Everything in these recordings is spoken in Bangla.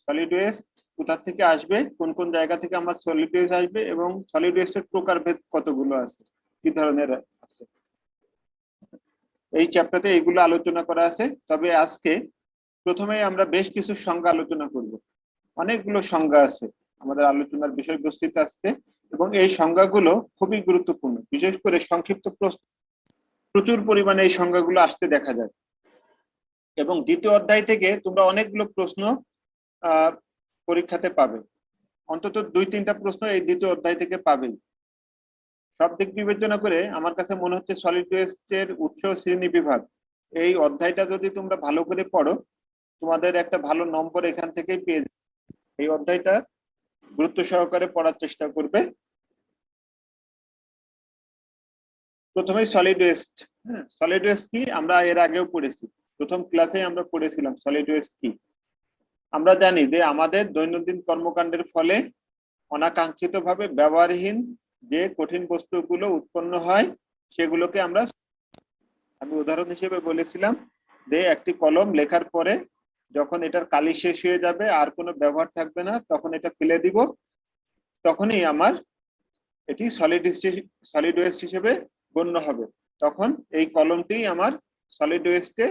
সলিড ওয়েস্ট কোথা থেকে আসবে, কোন কোন জায়গা থেকে আমার সলিড ওয়েস্ট আসবে, এবং সলিড ওয়েস্টের প্রকারভেদ কতগুলো আছে, কি ধরনের আছে, এই চ্যাপ্টারতে এইগুলো আলোচনা করা আছে। তবে আজকে প্রথমেই আমরা বেশ কিছু সংজ্ঞা আলোচনা করব। অনেকগুলো সংজ্ঞা আছে আমাদের আলোচনার বিষয়বস্তুতে আজকে, এবং এই সংজ্ঞাগুলো খুবই গুরুত্বপূর্ণ। বিশেষ করে সংক্ষিপ্ত প্রশ্ন প্রচুর পরিমাণে এই সংজ্ঞাগুলো আসতে দেখা যায়, এবং দ্বিতীয় অধ্যায় থেকে তোমরা অনেকগুলো প্রশ্ন পরীক্ষাতে পাবে। অন্তত 2-3টা প্রশ্ন এই দ্বিতীয় অধ্যায় থেকে পাবেই। সব দিক বিবেচনা করে আমার কাছে মনে হচ্ছে সলিড ওয়েস্টের উৎস শ্রেণী বিভাগ এই অধ্যায়টা যদি তোমরা ভালো করে পড়ো, তোমাদের একটা ভালো নম্বর এখান থেকেই পেয়ে যাবে। এই অধ্যায়টা গুরুত্ব সহকারে পড়ার চেষ্টা করবে। প্রথমে সলিড ওয়েস্ট। সলিড ওয়েস্ট কি আমরা এর আগেও পড়েছি, প্রথম ক্লাসে আমরা পড়েছিলাম সলিড ওয়েস্ট কি। আমরা জানি যে আমাদের দৈনন্দিন কর্মকাণ্ডের ফলে অনাকাঙ্ক্ষিতভাবে ব্যবহারহীন যে কঠিন বস্তুগুলো উৎপন্ন হয় সেগুলোকে আমরা, আমি উদাহরণ হিসেবে বলেছিলাম যে একটি কলম লেখার পরে যখন এটার কালি শেষ হয়ে যাবে, আর কোনো ব্যবহার থাকবে না, তখন এটা ফেলে দিব, তখনই আমার এটি সলিড ওয়েস্ট হিসেবে গণ্য হবে। তখন এই কলমটি আমার সলিড ওয়েস্টে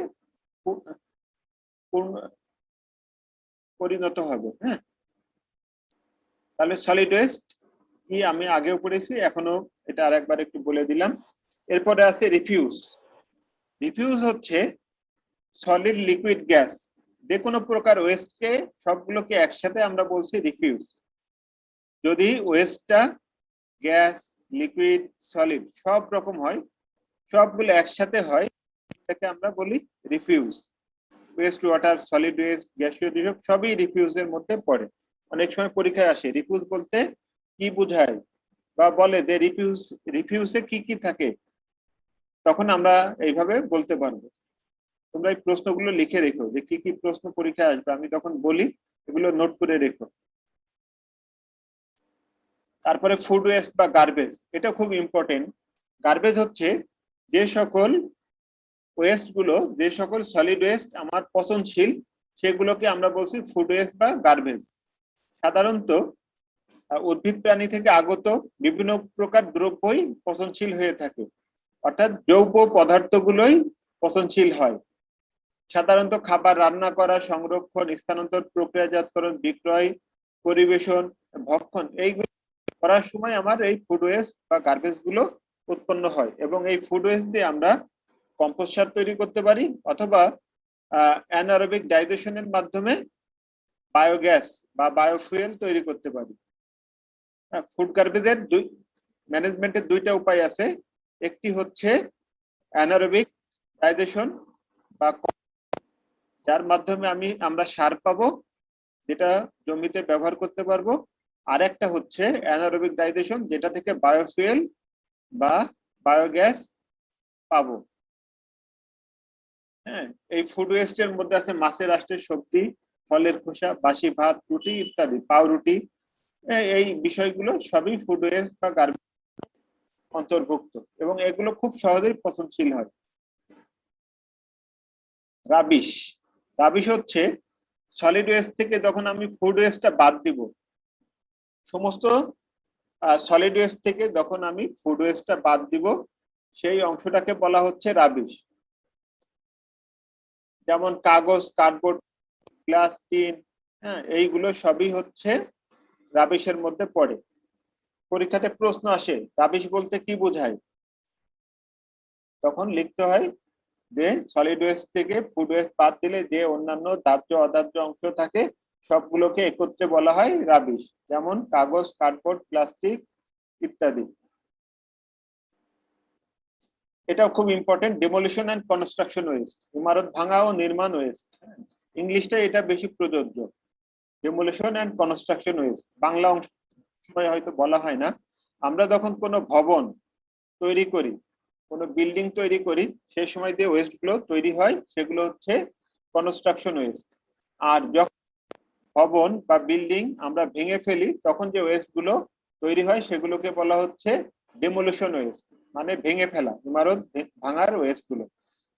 পরিণত হবে। হ্যাঁ, তাহলে সলিড ওয়েস্ট কি আমি আগেও পড়েছি, এখনো এটা আরেকবার একটু বলে দিলাম। এরপরে আছে রিফিউজ। রিফিউজ হচ্ছে সলিড লিকুইড গ্যাস, যে কোনো প্রকার ওয়েস্টকে সবগুলোকে একসাথে আমরা বলছি রিফিউজ। যদি ওয়েস্টটা গ্যাস, লিকুইড, সলিড সব রকম হয়, সবগুলো একসাথে হয়, এটাকে আমরা বলি refuse. West water, solid waste, গ্যাসীয় রিফিউজ সবই রিফিউজের মধ্যে পড়ে। অনেক সময় পরীক্ষায় আসে রিফিউজ বলতে কি বোঝায়, বা বলে যে রিফিউজে কি কি থাকে, তখন আমরা এইভাবে বলতে পারবো। তোমরা এই প্রশ্নগুলো লিখে রেখো যে কি কি প্রশ্ন পরীক্ষায় আসবে, আমি তখন বলি এগুলো নোট করে রেখো। তারপরে ফুড ওয়েস্ট বা গার্বেজ, এটা খুব ইম্পর্টেন্ট। গার্বেজ হচ্ছে যে সকল ওয়েস্ট গুলো, যে সকল সলিড ওয়েস্ট আমার পচনশীল, সেগুলোকে আমরা বলছি ফুড ওয়েস্ট বা গার্বেজ। সাধারণত উদ্ভিদ প্রাণী থেকে আগত বিভিন্ন প্রকার দ্রব্যই পচনশীল হয়ে থাকে, অর্থাৎ জৈব পদার্থগুলোই পচনশীল হয়। সাধারণত খাবার রান্না করা, সংরক্ষণ, স্থানান্তর, প্রক্রিয়াজাতকরণ, বিক্রয়, পরিবেশন, ভক্ষণ এইগুলো করার সময় আমার এই ফুড ওয়েস্ট বা গার্বেজ গুলো উৎপন্ন হয়, এবং এই ফুড ওয়েস্ট দিয়ে আমরা কম্পোস্ট সার তৈরি করতে পারি, অথবা অ্যানারোবিক ডাইজেশনের মাধ্যমে বায়োগ্যাস বা বায়োফুয়েল তৈরি করতে পারি। ফুড গার্বেজের ম্যানেজমেন্টের 2টা উপায় আছে। একটি হচ্ছে অ্যানারোবিক ডাইজেশন, বা যার মাধ্যমে আমরা সার পাবো, যেটা জমিতে ব্যবহার করতে পারবো। আর একটা হচ্ছে অ্যানারোবিক ডাইজেশন, যেটা থেকে বায়োফুয়েল বা বায়োগ্যাস পাবো। হ্যাঁ, এই ফুড ওয়েস্টের মধ্যে আছে মাছের আঁশের সবজি, ফলের খোসা, বাসি ভাত, রুটি ইত্যাদি, পাউরুটি, এই বিষয়গুলো সবই ফুড ওয়েস্ট বা গার্বেজ অন্তর্ভুক্ত, এবং এগুলো খুব সহজেই পচনশীল হয়। রাবিশ। রাবিশ হচ্ছে সলিড ওয়েস্ট থেকে যখন আমি ফুড ওয়েস্টটা বাদ দিব, সমস্ত সলিড ওয়েস্ট থেকে যখন আমি ফুড ওয়েস্টটা বাদ দিব, সেই অংশটাকে বলা হচ্ছে রাবিশ। যেমন কাগজ, কার্ডবোর্ড, গ্লাস, টিন, হ্যাঁ, এইগুলো সবই হচ্ছে রাবিশের মধ্যে পড়ে। পরীক্ষাতে প্রশ্ন আসে রাবিশ বলতে কি বোঝায়, তখন লিখতে হয় যে সলিড ওয়েস্ট থেকে ফুড ওয়েস্ট বাদ দিলে যে অন্যান্য দাহ্য অদাহ্য অংশ থাকে সবগুলোকে একত্রে বলা হয় রাবিশ, যেমন কাগজ, কার্ডবোর্ড, প্লাস্টিক ইত্যাদি। এটাও খুব important, demolition and construction waste, ইমারত ভাঙা ও নির্মাণ ওয়েস্ট। ইংলিশটা এটা বেশি প্রযোজ্য, demolition and construction waste. Bangla অংশ হয়তো বলা হয় না। আমরা যখন কোনো ভবন তৈরি করি, কোনো বিল্ডিং তৈরি করি, সেই সময় যে ওয়েস্ট গুলো তৈরি হয় সেগুলো হচ্ছে কনস্ট্রাকশন ওয়েস্ট। আর যখন ভবন বা বিল্ডিং আমরা ভেঙে ফেলি, তখন যে ওয়েস্ট গুলো তৈরি হয় সেগুলোকে বলা হচ্ছে ডেমোলিশন ওয়েস্ট, মানে ভেঙে ফেলা, ইমারত ভাঙার ওয়েস্ট গুলো।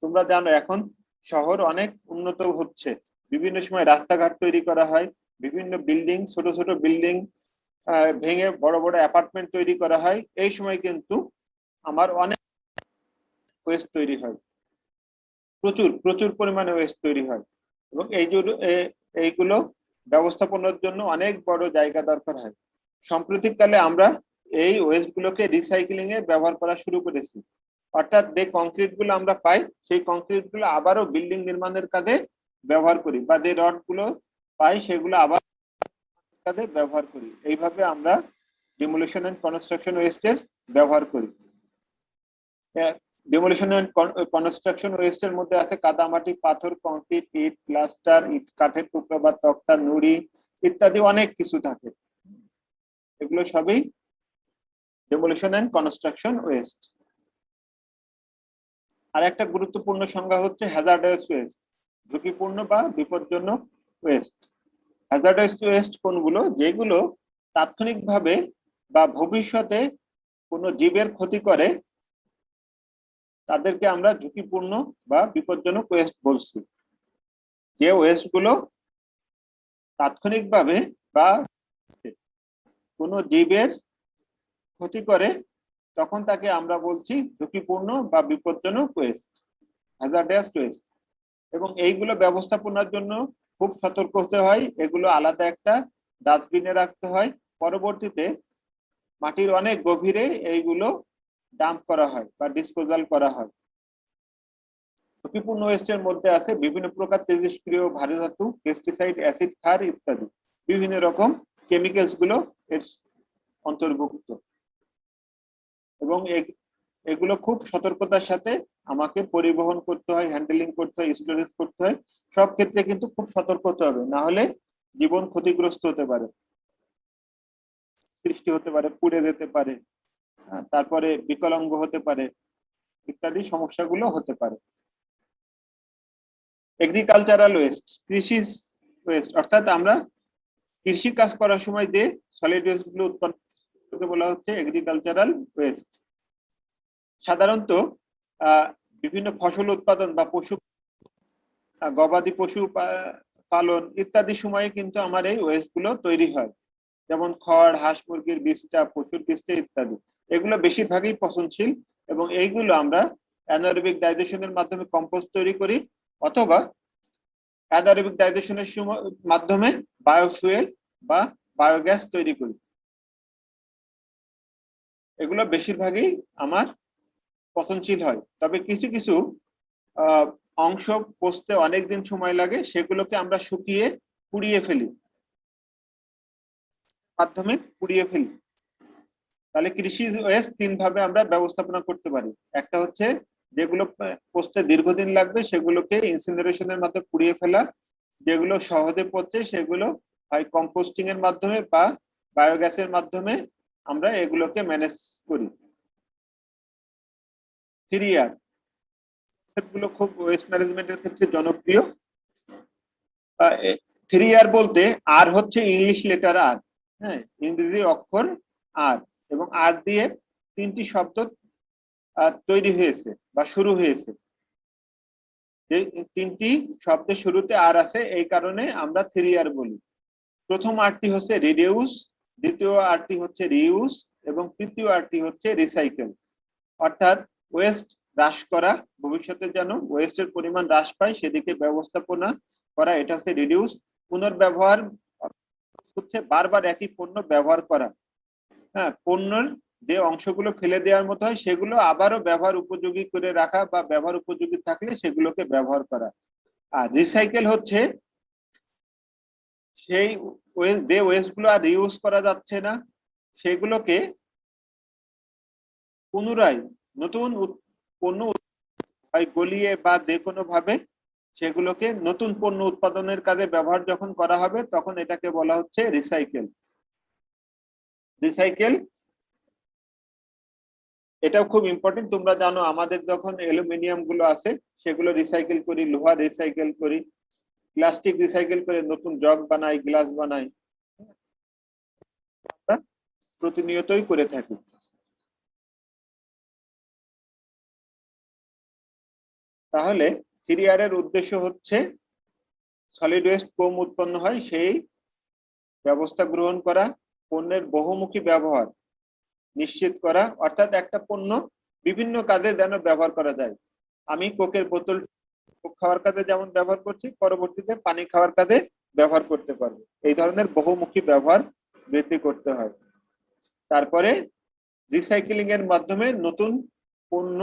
তোমরা জানো এখন শহর অনেক উন্নত হচ্ছে, বিভিন্ন সময় রাস্তাঘাট তৈরি করা হয়, বিভিন্ন বিল্ডিং, ছোট ছোট বিল্ডিং ভেঙে বড় বড় অ্যাপার্টমেন্ট তৈরি করা হয়, এই সময় কিন্তু আমার অনেক ওয়েস্ট তৈরি হয়, প্রচুর প্রচুর পরিমাণে ওয়েস্ট তৈরি হয়। এবং এইগুলো ব্যবস্থাপনার জন্য অনেক বড় জায়গা দরকার হয়। সাম্প্রতিককালে আমরা এই ওয়েস্ট গুলোকে রিসাইক্লিং এ ব্যবহার করা শুরু করেছি। অর্থাৎ যে কংক্রিট গুলো আমরা পাই, সেই কংক্রিট গুলো আবারও বিল্ডিং নির্মাণের কাজে ব্যবহার করি, বা যে রড গুলো পাই সেগুলো আবার কাজে ব্যবহার করি। এইভাবে আমরা ডিমোলিশন এন্ড কনস্ট্রাকশন ওয়েস্টের ব্যবহার করি। ডিমোলিশন এন্ড কনস্ট্রাকশন ওয়েস্টের মধ্যে আছে কাদামাটি, পাথর, কংক্রিট, ইট, প্লাস্টার, ইট, কাঠের টুকরো বা তক্তা, নুড়ি ইত্যাদি অনেক কিছু থাকে। এগুলো সবই ডিমোলিশন এন্ড কনস্ট্রাকশন ওয়েস্ট। আর একটা গুরুত্বপূর্ণ সংজ্ঞা হচ্ছে হ্যাজার্ডাস ওয়েস্ট, ঝুঁকিপূর্ণ বা বিপজ্জনক ওয়েস্ট। হ্যাজার্ডাস ওয়েস্ট কোনগুলো? যেগুলো তাৎক্ষণিকভাবে বা ভবিষ্যতে কোনো জীবের ক্ষতি করে, তাদেরকে আমরা ঝুঁকিপূর্ণ বা বিপজ্জনক ওয়েস্ট বলছি। যে ওয়েস্ট গুলো তাৎক্ষণিকভাবে বা কোনো জীবের ক্ষতি করে, তখন তাকে আমরা বলছি ঝুঁকিপূর্ণ বা বিপজ্জনক ওয়েস্ট, হ্যাজার্ডাস ওয়েস্ট। এবং এইগুলো ব্যবস্থাপনার জন্য খুব সতর্ক হতে হয়। এগুলো আলাদা একটা ডাস্টবিনে রাখতে হয়, পরবর্তীতে মাটির অনেক গভীরে এইগুলো ডাম্প করা হয় বা ডিসপোজাল করা হয়। ঝুঁকিপূর্ণ ওয়েস্টের মধ্যে আছে বিভিন্ন প্রকার তেজস্ক্রিয় ভারী ধাতু, পেস্টিসাইড, অ্যাসিড, ক্ষার ইত্যাদি। বিভিন্ন রকম কেমিক্যালস গুলো এর অন্তর্ভুক্ত। এবং এগুলো খুব সতর্কতার সাথে আমাকে পরিবহন করতে হয়, হ্যান্ডেলিং করতে হয়, স্টোরেজ করতে হয়। সব ক্ষেত্রে কিন্তু খুব সতর্ক হতে হবে, না হলে জীবন ক্ষতিগ্রস্ত হতে পারে, সৃষ্টি হতে পারে, পুড়ে যেতে পারে, তারপরে বিকলাঙ্গ হতে পারে, ইত্যাদি সমস্যাগুলো হতে পারে। এগ্রিকালচারাল ওয়েস্ট, কৃষি ওয়েস্ট, অর্থাৎ আমরা কৃষি কাজ করার সময় যে সলিড ওয়েস্ট গুলো উৎপন্ন বলা হচ্ছে এগ্রিকালচারাল ওয়েস্ট। সাধারণত বিভিন্ন ফসল উৎপাদন বা গবাদি পশু পালন ইত্যাদি সময়ে কিন্তু আমার এই ওয়েস্ট গুলো তৈরি হয়, যেমন খড়, হাঁস মুরগির বীজটা, পশুর বীজটা ইত্যাদি। এগুলো বেশিরভাগই পচনশীল এবং এইগুলো আমরা অ্যানারোবিক ডাইজেশনের মাধ্যমে কম্পোস্ট তৈরি করি, অথবা অ্যানারোবিক ডাইজেশনের মাধ্যমে বায়োফুয়েল বা বায়োগ্যাস তৈরি করি। এগুলো বেশিরভাগই আমার পচনশীল হয়, তবে কিছু কিছু অংশ পচতে অনেকদিন সময় লাগে, সেগুলোকে আমরা শুকিয়ে পুড়িয়ে ফেলি, মাধ্যমে পুড়িয়ে ফেলি। তাহলে কৃষি ওয়েস্ট তিন ভাবে আমরা ব্যবস্থাপনা করতে পারি। একটা হচ্ছে যেগুলো পচতে দীর্ঘদিন লাগবে সেগুলোকে ইনসিনারেশনের মাধ্যমে পুড়িয়ে ফেলা, যেগুলো সহজে পচে সেগুলো হয় কম্পোস্টিং এর মাধ্যমে বা বায়োগ্যাসের মাধ্যমে আমরা এগুলোকে ম্যানেজ করি। 3R গুলো খুব ওয়েস্ট ম্যানেজমেন্টের ক্ষেত্রে জনপ্রিয়। 3R বলতে আর হচ্ছে ইংলিশ লেটার আর, হ্যাঁ, ইংরেজি অক্ষর আর, এবং আর দিয়ে তিনটি শব্দ তৈরি হয়েছে বা শুরু হয়েছে। যে তিনটি শব্দের শুরুতে আর আছে, এই কারণে আমরা 3R বলি। প্রথম আরটি হচ্ছে রিডিউস, দ্বিতীয় আরটি হচ্ছে রিউজ, এবং তৃতীয় আরটি হচ্ছে রিসাইকেল। অর্থাৎ ওয়েস্ট হ্রাস করা, ভবিষ্যতে যেন ওয়েস্টের পরিমাণ হ্রাস পায় সেদিকে ব্যবস্থাপনা করা, এটা হচ্ছে রিডিউস। পুনর্ব্যবহার হচ্ছে বারবার একই পণ্য ব্যবহার করা, হ্যাঁ, পণ্যের যে অংশগুলো ফেলে দেওয়ার মতো হয় সেগুলো আবারও ব্যবহার উপযোগী করে রাখা, বা ব্যবহার উপযোগী থাকলে সেগুলোকে ব্যবহার করা। আর রিসাইকেল হচ্ছে সেই যে ওয়েস্ট গুলো আর রিউজ করা যাচ্ছে না সেগুলোকে পুনরায় নতুন পণ্য গলিয়ে বা যে কোনো ভাবে সেগুলোকে নতুন পণ্য উৎপাদনের কাজে ব্যবহার যখন করা হবে তখন এটাকে বলা হচ্ছে রিসাইকেল। রিসাইকেল এটাও খুব ইম্পর্টেন্ট। তোমরা জানো আমাদের যখন অ্যালুমিনিয়াম গুলো আছে সেগুলো রিসাইকেল করি, লোহা রিসাইকেল করি, প্লাস্টিক রিসাইকেল করে নতুন জগ বানাই, গ্লাস বানাই, প্রতিনিয়তই করে থাকি। তাহলে 3R এর উদ্দেশ্য হচ্ছে সলিড ওয়েস্ট কম উৎপন্ন হয় সেই ব্যবস্থা গ্রহণ করা, পণ্যের বহুমুখী ব্যবহার নিশ্চিত করা, অর্থাৎ একটা পণ্য বিভিন্ন কাজে যেন ব্যবহার করা যায়। আমি কোকের বোতল খাওয়ার কাজে যেমন ব্যবহার করছি, পরবর্তীতে পানি খাওয়ার কাজে ব্যবহার করতে পারবো। এই ধরনের বহুমুখী ব্যবহার বৃদ্ধি করতে হয়। তারপরে রিসাইক্লিং এর মাধ্যমে নতুন পণ্য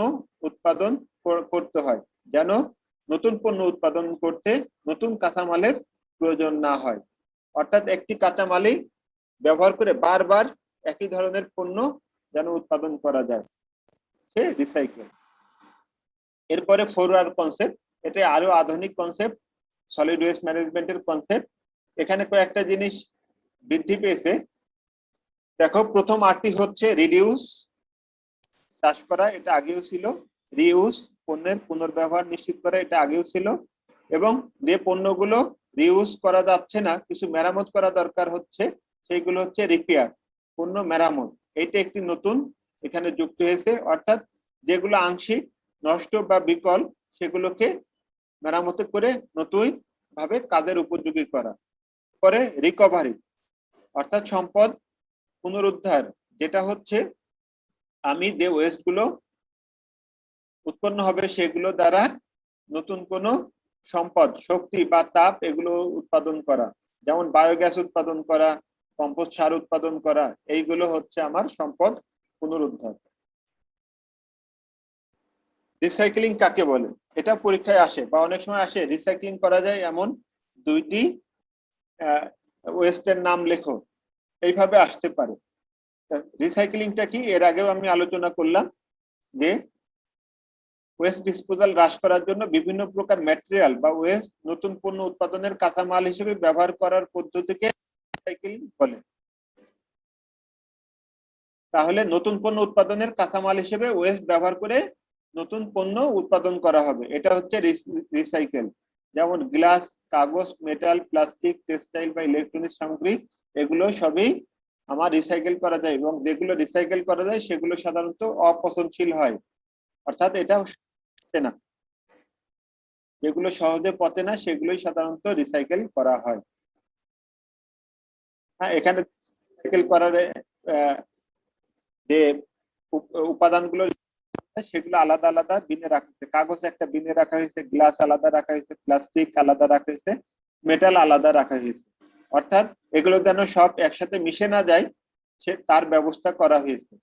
উৎপাদন করতে হয়, যেন নতুন পণ্য উৎপাদন করতে নতুন কাঁচামালের প্রয়োজন না হয়। অর্থাৎ একটি কাঁচামালই ব্যবহার করে বারবার একই ধরনের পণ্য যেন উৎপাদন করা যায়, সে রিসাইকেল। এরপরে 4R কনসেপ্ট, এটা আরো আধুনিক কনসেপ্ট, সলিড ওয়েস্ট ম্যানেজমেন্টের কনসেপ্ট। এখানে কয়েকটা জিনিস বৃদ্ধি পেয়েছে। দেখো, প্রথম আরটি হচ্ছে রিডিউস, হ্রাস করা, এটা আগেও ছিল। রিউজ, পণ্যের পুনর্ব্যবহার নিশ্চিত করা, এটা আগেও ছিল। এবং যে পণ্যগুলো রিউজ করা যাচ্ছে না, কিছু মেরামত করা দরকার হচ্ছে, সেইগুলো হচ্ছে রিপেয়ার, পণ্য মেরামত। এইটা একটি নতুন এখানে যুক্ত হয়েছে, অর্থাৎ যেগুলো আংশিক নষ্ট বা বিকল সেগুলোকে মেরামত করে নতুন ভাবে কাজের উপযোগী করা। পরে রিকভারি, অর্থাৎ সম্পদ পুনরুদ্ধার, যেটা হচ্ছে আমি যে ওয়েস্ট গুলো উৎপন্ন হবে সেগুলো দ্বারা নতুন কোন সম্পদ, শক্তি বা তাপ এগুলো উৎপাদন করা, যেমন বায়োগ্যাস উৎপাদন করা, কম্পোস্ট সার উৎপাদন করা, এইগুলো হচ্ছে আমার সম্পদ পুনরুদ্ধার। রিসাইক্লিং কাকে বলে, এটা পরীক্ষায় আসে বা অনেক সময় আসে, রিসাইক্লিং করা যায় এমন দুইটি ওয়েস্টের নাম লেখো, এইভাবে আসতে পারে। রিসাইক্লিংটা কি, এর আগেও আমি আলোচনা করলাম যে ওয়েস্ট ডিসপোজাল হ্রাস করার জন্য বিভিন্ন প্রকার ম্যাটেরিয়াল বা ওয়েস্ট নতুন পণ্য উৎপাদনের কাঁচামাল হিসেবে ব্যবহার করার পদ্ধতিকে রিসাইক্লিং বলে। তাহলে নতুন পণ্য উৎপাদনের কাঁচামাল হিসেবে ওয়েস্ট ব্যবহার করে নতুন পণ্য উৎপাদন করা হবে, এটা হচ্ছে রিসাইকেল। যেমন গ্লাস, কাগজ, মেটাল, প্লাস্টিক, টেক্সটাইল বা ইলেকট্রনিক সামগ্রী, এগুলো সবই আমার রিসাইকেল করা যায়, এবং যেগুলো রিসাইকেল করা যায় সেগুলো সাধারণত অপচনশীল হয়, অর্থাৎ এটা না, যেগুলো সহজে পচে না সেগুলোই সাধারণত রিসাইকেল করা হয়। হ্যাঁ, এখানে রিসাইকেল করার যে উপাদানগুলো সেগুলো আলাদা আলাদা বিনে রাখা হয়েছে। কাগজ একটা বিনে রাখা হয়েছে, গ্লাস আলাদা রাখা হয়েছে, প্লাস্টিক আলাদা রাখা হয়েছে, মেটাল আলাদা রাখা হয়েছে, অর্থাৎ এগুলো যেন সব একসাথে মিশে না যায় সে তার ব্যবস্থা করা হয়েছে।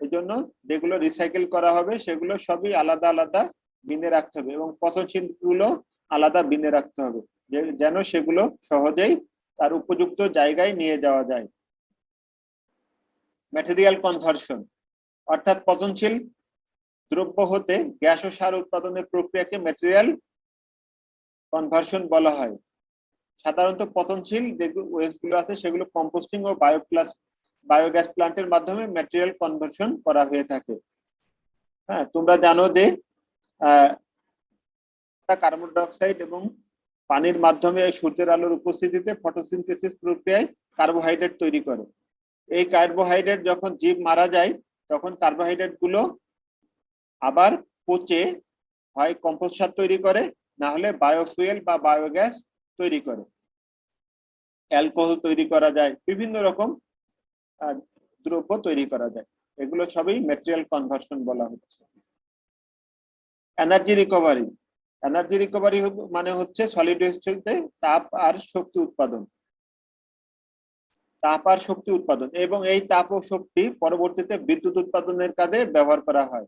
এই জন্য যেগুলো রিসাইকেল করা হবে সেগুলো সবই আলাদা আলাদা বিনে রাখতে হবে, এবং পচনশীল গুলো আলাদা বিনে রাখতে হবে, যেন সেগুলো সহজেই তার উপযুক্ত জায়গায় নিয়ে যাওয়া যায়। ম্যাটেরিয়াল কনভার্সন, অর্থাৎ পচনশীল দ্রব্য হতে গ্যাস ও সার উৎপাদনের প্রক্রিয়াকে ম্যাটেরিয়াল কনভার্সন বলা হয়। সাধারণত পচনশীল যে ওয়েস্ট গুলো আছে সেগুলো কম্পোস্টিং ও বায়োগ্যাস প্ল্যান্টের মাধ্যমে ম্যাটেরিয়াল কনভার্সন করা হয়ে থাকে। হ্যাঁ, তোমরা জানো যে কার্বন ডাই অক্সাইড এবং পানির মাধ্যমে সূর্যের আলোর উপস্থিতিতে ফটোসিনথেসিস প্রক্রিয়ায় কার্বোহাইড্রেট তৈরি করে। এই কার্বোহাইড্রেট যখন জীব মারা যায় তখন কার্বোহাইড্রেট গুলো আবার পচে হয় কম্পোস্ট সার তৈরি করে, না হলে বায়োফুয়েল বা বায়োগ্যাস তৈরি করে, অ্যালকোহল তৈরি করা যায়, বিভিন্ন রকম দ্রব্য তৈরি করা যায়। এগুলো সবই ম্যাটেরিয়াল কনভার্সন বলা হচ্ছে। এনার্জি রিকভারি, এনার্জি রিকভারি মানে হচ্ছে সলিড ওয়েস্ট থেকে তাপ আর শক্তি উৎপাদন, তাপ আর শক্তি উৎপাদন, এবং এই তাপ ও শক্তি পরবর্তীতে বিদ্যুৎ উৎপাদনের কাজে ব্যবহার করা হয়।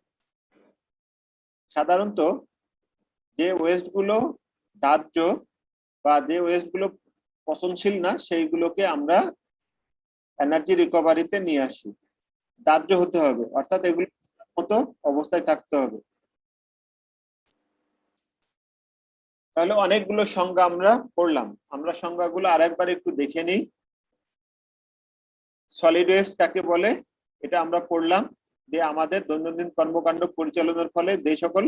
সাধারণত যে ওয়েস্ট গুলো দাহ্য বা যে ওয়েস্ট গুলো পচনশীল না সেইগুলোকে আমরা এনার্জি রিকভারিতে নিয়ে আসি। দাহ্য হতে হবে, অর্থাৎ এগুলো মতো অবস্থায় থাকতে হবে। তাহলে অনেকগুলো সংজ্ঞা আমরা পড়লাম, আমরা সংজ্ঞাগুলো আরেকবার একটু দেখে নিই। সলিড ওয়েস্ট কাকে বলে এটা আমরা পড়লাম, যে আমাদের দৈনন্দিন কর্মকাণ্ড পরিচালনার ফলে যে সকল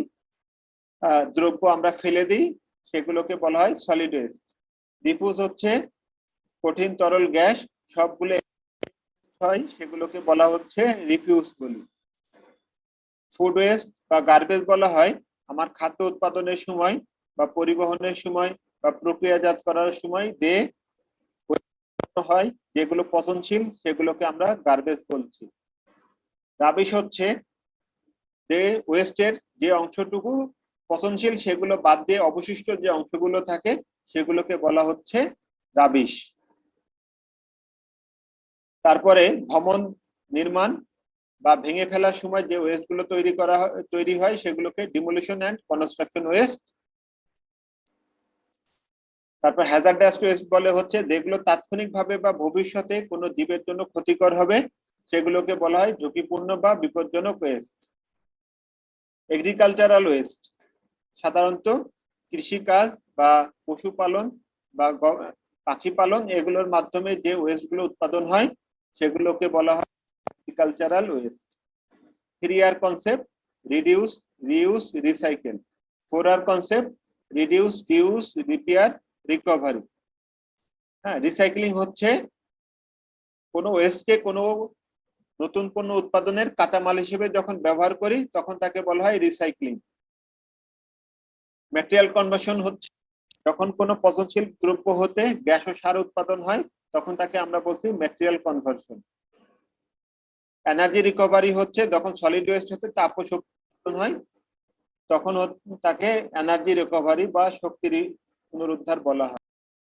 দ্রব্য আমরা ফেলে দিই সেগুলোকে বলা হয় সলিড ওয়েস্ট। ডিফিউজ হচ্ছে কঠিন তরল গ্যাস সবগুলো হয়, সেগুলোকে বলা হচ্ছে রিফিউজ বলি। ফুড ওয়েস্ট বা গার্বেজ বলা হয় আমার খাদ্য উৎপাদনের সময় বা পরিবহনের সময় বা প্রক্রিয়াজাত করার সময় যে উৎপন্ন হয় যেগুলো পচনশীল সেগুলোকে আমরা গার্বেজ বলছি। রাবিশ হচ্ছে যে ওয়েস্টের যে অংশটুকু পচনশীল সেগুলো বাদ দিয়ে অবশিষ্ট যে অংশগুলো থাকে সেগুলোকে বলা হচ্ছে রাবিশ। তারপরে ভবন নির্মাণ বা ভেঙে ফেলার সময় যে ওয়েস্ট গুলো তৈরি হয় সেগুলোকে ডিমোলিশন এন্ড কনস্ট্রাকশন ওয়েস্ট। তারপর হ্যাজার্ডাস ওয়েস্ট বলে হচ্ছে যেগুলো তাৎক্ষণিকভাবে বা ভবিষ্যতে কোনো জীবের জন্য ক্ষতিকর হবে সেগুলোকে বলা হয় ঝুঁকিপূর্ণ বা বিপজ্জনক ওয়েস্ট। এগ্রিকালচারাল ওয়েস্ট সাধারণত কৃষিকাজ বা পশুপালন বা পাখি পালন এগুলোর মাধ্যমে যে ওয়েস্ট গুলো উৎপাদন হয় সেগুলোকে বলা হয় agricultural West. 3R concept: reduce, reuse, recycle. 4R concept: reduce, reuse, repair, recovery. হ্যাঁ, রিসাইক্লিং হচ্ছে কোনো ওয়েস্টকে কোনো নতুন পণ্য উৎপাদনের কাঁচামাল হিসেবে যখন ব্যবহার করি তখন তাকে বলা হয় রিসাইক্লিং। ম্যাটেরিয়াল কনভার্সন হচ্ছে যখন কোনো পচনশীল দ্রব্য হতে গ্যাস ও সার উৎপাদন হয় তখন তাকে আমরা বলছি ম্যাটেরিয়াল কনভার্সন। এনার্জি রিকভারি হচ্ছে যখন সলিড ওয়েস্ট হতে তাপ ও শক্তি উৎপাদন হয় তখন তাকে এনার্জি রিকভারি বা শক্তি পুনরুদ্ধার বলা হয়।